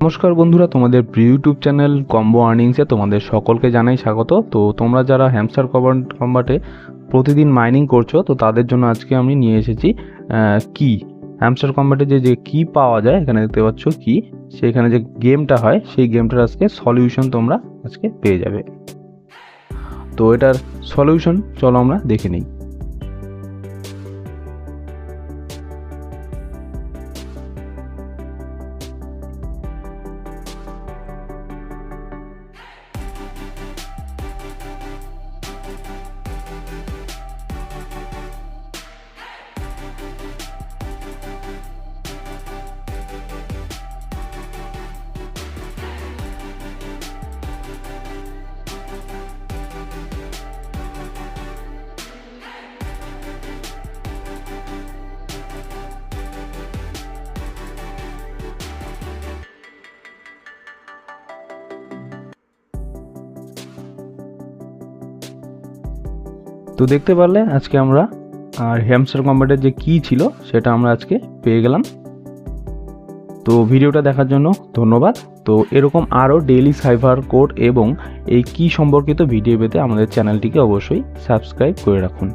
নমস্কার বন্ধুরা, তোমাদের প্রিয় ইউটিউব চ্যানেল কম্বো আর্নিংসে তোমাদের সকলকে জানাই স্বাগত। তো তোমরা যারা হ্যামস্টার কম্বাটে প্রতিদিন মাইনিং করছো, তো তাদের জন্য আজকে আমি নিয়ে এসেছি কি হ্যামস্টার কম্বাটে যে কি পাওয়া যায়, এখানে দেখতে পাচ্ছ কি, সেখানে যে গেমটা হয় সেই গেমটার আজকে সলিউশন তোমরা আজকে পেয়ে যাবে। তো এটার সলিউশন চলো আমরা দেখে নিই। তো দেখতে পারলে আজকে আমরা হ্যামস্টার কম্বাটের যে কি ছিল সেটা আমরা আজকে পেয়ে গেলাম। তো ভিডিওটা দেখার জন্য ধন্যবাদ। তো এরকম আরও ডেইলি সাইফার কোড এবং এই কি সম্পর্কিত ভিডিও পেতে আমাদের চ্যানেলটিকে অবশ্যই সাবস্ক্রাইব করে রাখুন।